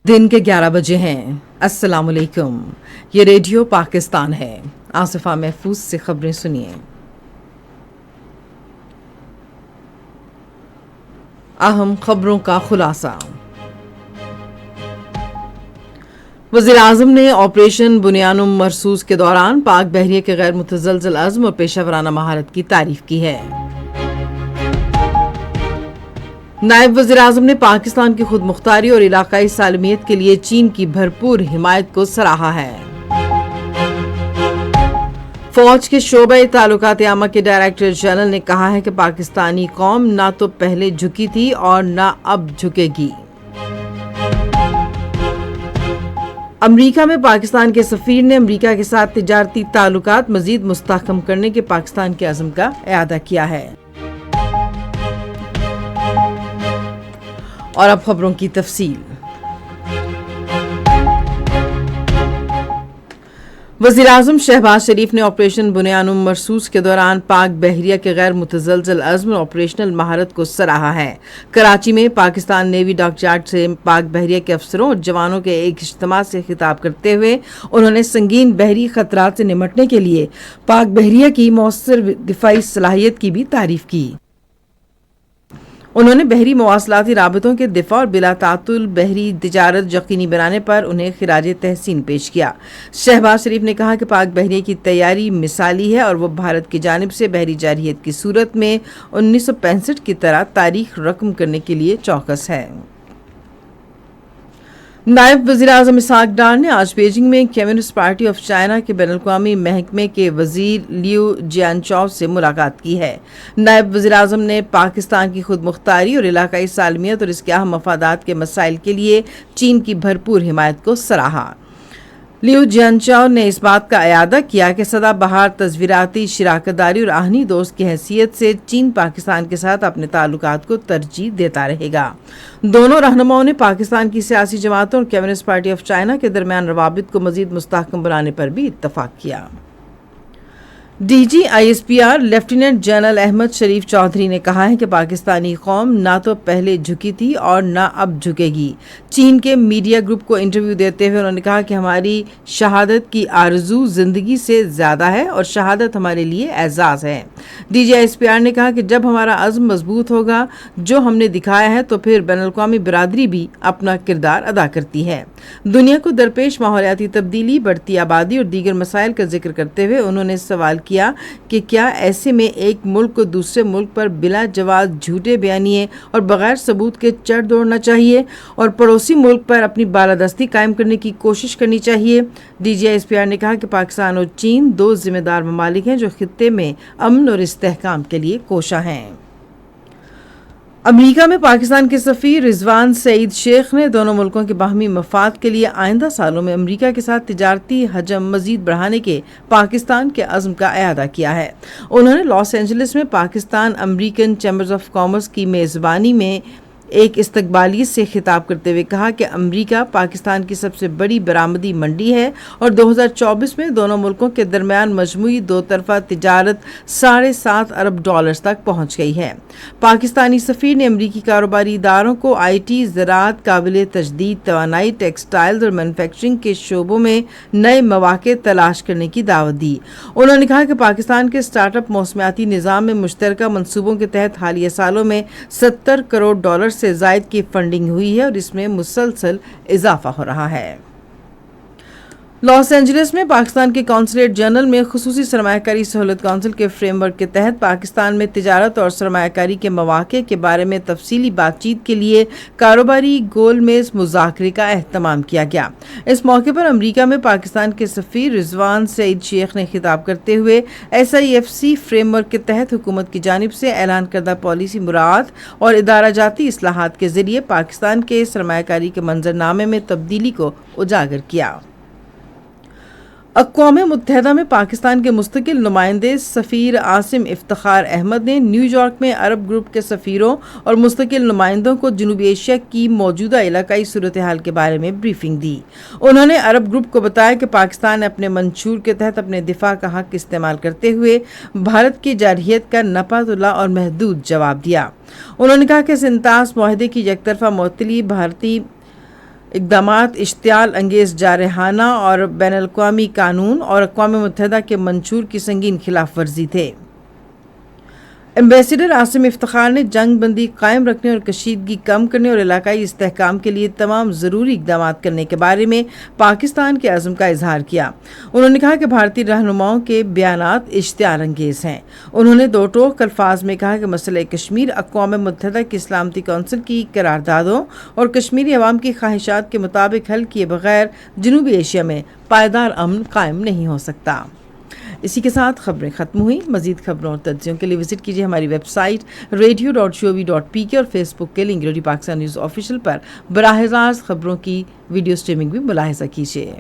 दिन के 11 बजे हैं। अस्सलाम वालेकुम। ये रेडियो पाकिस्तान है। आसिफा महफूज से खबरें सुनिए। अहम खबरों का खुलासा। वज़ीर आज़म ने ऑपरेशन बुनियानुम मरसूस के दौरान पाक बहरिया के गैर मुतज़लज़ल अज़्म और पेशावराना महारत की तारीफ की है। नायब वज़ीर आज़म ने पाकिस्तान की खुद मुख्तारी और इलाकाई सालमियत के लिए चीन की भरपूर हिमायत को सराहा है। फौज के शोबे ताल्लुकात आमा के डायरेक्टर जनरल ने कहा है कि पाकिस्तानी कौम ना तो पहले झुकी थी और ना अब झुकेगी। अमरीका में पाकिस्तान के सफीर ने अमरीका के साथ तिजारती ताल्लुकात मजीद मुस्तहकम करने के पाकिस्तान के अज़्म का इआदा किया है। और अब खबरों की तफसील। वज़ीर आज़म शहबाज शरीफ ने ऑपरेशन बुनियानुम मरसूस के दौरान पाक बहरिया के गैर मुतज़लज़ल अज़्म और ऑपरेशनल महारत को सराहा है। कराची में पाकिस्तान नेवी डॉकयार्ड से पाक बहरिया के अफसरों और जवानों के एक इज्तिमा से खिताब करते हुए उन्होंने संगीन बहरी खतरात से निपटने के लिए पाक बहरिया की मौसर दिफाई सलाहियत की भी तारीफ की। उन्होंने बहरी मवासलाती राबतों के दिफा और बिला तातुल बहरी तिजारत यकीनी बनाने पर उन्हें खिराज तहसीन पेश किया। शहबाज शरीफ ने कहा कि पाक बहरिया की तैयारी मिसाली है और वो भारत की जानिब से बहरी जारहियत की सूरत में 1965 की तरह तारीख रकम करने के लिए चौकस है। नायब वज़ीर आज़म इसहाक डार ने आज बीजिंग में कम्युनिस्ट पार्टी ऑफ चाइना के बैनुल-अक़वामी महकमे के वज़ीर लियू जियानचौ से मुलाकात की है। नायब वज़ीर आज़म ने पाकिस्तान की खुद मुख्तारी और इलाकाई सालमियत और इसके अहम मफादात के मसाइल के लिए चीन की भरपूर हिमायत को सराहा। लियू जियानचौ ने इस बात का इआदा किया कि सदाबहार तज़वीराती शिराकतदारी और आहनी दोस्त की हैसियत से चीन पाकिस्तान के साथ अपने ताल्लुकात को तरजीह देता रहेगा। दोनों रहनुमाओं ने पाकिस्तान की सियासी जमातों और कम्युनिस्ट पार्टी ऑफ चाइना के दरमियान रवाबित को मजीद मुस्तहकम बनाने पर भी इत्तफाक किया। DG ISPR lieutenant general Ahmed Sharif Chaudhry ने कहा है कि पाकिस्तानी कौम ना तो पहले झुकी थी और ना अब झुकेगी। चीन के मीडिया ग्रुप को इंटरव्यू देते हुए उन्होंने कहा कि हमारी शहादत की आरजू जिंदगी से ज्यादा है और शहादत हमारे लिए एजाज है। डीजी ISPR ने कहा कि जब हमारा अज़्म मजबूत होगा, जो हमने दिखाया है, तो फिर बैनुल-अक़वामी बिरादरी भी अपना किरदार अदा करती है। दुनिया को दरपेश माहौलियाती तब्दीली, बढ़ती आबादी और दीगर मसाइल का जिक्र करते हुए उन्होंने सवाल किया कि क्या ऐसे में एक मुल्क को दूसरे मुल्क पर बिला जवाब झूठे बयानिए और बगैर सबूत के चढ़ दौड़ना चाहिए और पड़ोसी मुल्क पर अपनी बालादस्ती कायम करने की कोशिश करनी चाहिए। डीजी ISPR ने कहा कि पाकिस्तान और चीन दो जिम्मेदार ममालिक हैं जो खित्ते में अमन और इस्तेहकाम के लिए कोशा हैं। अमरीका में पाकिस्तान के सफ़ीर रिजवान सईद शेख ने दोनों मुल्कों के बाहमी मफाद के लिए आइंदा सालों में अमरीका के साथ तिजारती हजम मजीद बढ़ाने के पाकिस्तान के अज़्म का इआदा किया है। उन्होंने लॉस एंजलिस में Pakistan American chambers of commerce की मेज़बानी में एक इस्तकबालियत से खिताब करते हुए कहा कि अमरीका पाकिस्तान की सबसे बड़ी बरामदी मंडी है और 2024 में दोनों मुल्कों के दरमियान मजमूई दो तरफा तिजारत $7.5 अरब तक पहुंच गई है। पाकिस्तानी सफ़ीर ने अमरीकी कारोबारी इदारों को IT, ज़राअत, काबिल तजदीद तवानाई, टेक्सटाइल्स और मैन्युफैक्चरिंग के शोबों में नए मौक़े तलाश करने की दावत दी। उन्होंने कहा कि पाकिस्तान के स्टार्टअप मौसमियाती निज़ाम में मुश्तरका मनसूबों के तहत हालिया सालों में $70 करोड़ से ज़ायद की फंडिंग हुई है और इसमें मुसलसल इजाफा हो रहा है। लॉस एंजलिस में पाकिस्तान के कौंसलेट जनरल में खुसूसी सरमायाकारी सहूलत काउंसिल के फ्रेमवर्क के तहत पाकिस्तान में तिजारत और सरमायाकारी के मौक़े के बारे में तफसीली बातचीत के लिए कारोबारी गोलमेज मुज़ाकरे का एहतमाम किया गया। इस मौके पर अमरीका में पाकिस्तान के सफ़ीर रिजवान सईद शेख ने खिताब करते हुए SIFC फ्रेमवर्क के तहत हुकूमत की जानिब से ऐलान करदा पॉलिसी मुराआत और इदारा जाती इस्लाहात के जरिए पाकिस्तान के सरमायाकारी के मंजरनामे में तब्दीली को उजागर किया। अक़वाम मुत्तहदा में पाकिस्तान के मुस्तकिल नुमाइंदे सफ़ीर आसिम इफ्तिखार अहमद ने न्यूयॉर्क में अरब ग्रुप के सफ़ीरों और मुस्तकिल नुमाइंदों को जनूबी एशिया की मौजूदा इलाकाई सूरत हाल के बारे में ब्रीफिंग दी। उन्होंने अरब ग्रुप को बताया कि पाकिस्तान ने अपने मंशूर के तहत अपने दिफा का हक इस्तेमाल करते हुए भारत की जारहियत का नपातुल्ला और महदूद जवाब दिया। उन्होंने कहा कि इस इंताज मुआहदे की यकतरफा मुअत्तली भारतीय اقدامات اشتعال انگیز جارحانہ اور بین الاقوامی قانون اور اقوام متحدہ کے منشور کی سنگین خلاف ورزی تھے۔ ایمبیسڈر عاصم افتخار نے جنگ بندی قائم رکھنے اور کشیدگی کم کرنے اور علاقائی استحکام کے لیے تمام ضروری اقدامات کرنے کے بارے میں پاکستان کے عزم کا اظہار کیا۔ انہوں نے کہا کہ بھارتی رہنماؤں کے بیانات اشتعال انگیز ہیں۔ انہوں نے دو ٹوک الفاظ میں کہا کہ مسئلہ کشمیر اقوام متحدہ کی سلامتی کونسل کی قراردادوں اور کشمیری عوام کی خواہشات کے مطابق حل کیے بغیر جنوبی ایشیا میں پائیدار امن قائم نہیں ہو سکتا۔ اسی کے ساتھ خبریں ختم ہوئیں۔ مزید خبروں اور تجزیوں کے لیے وزٹ کیجیے ہماری ویب سائٹ radio.gov.pk اور فیس بک کے link radio Pakistan news official پر براہ راست خبروں کی ویڈیو سٹریمنگ بھی ملاحظہ کیجیے۔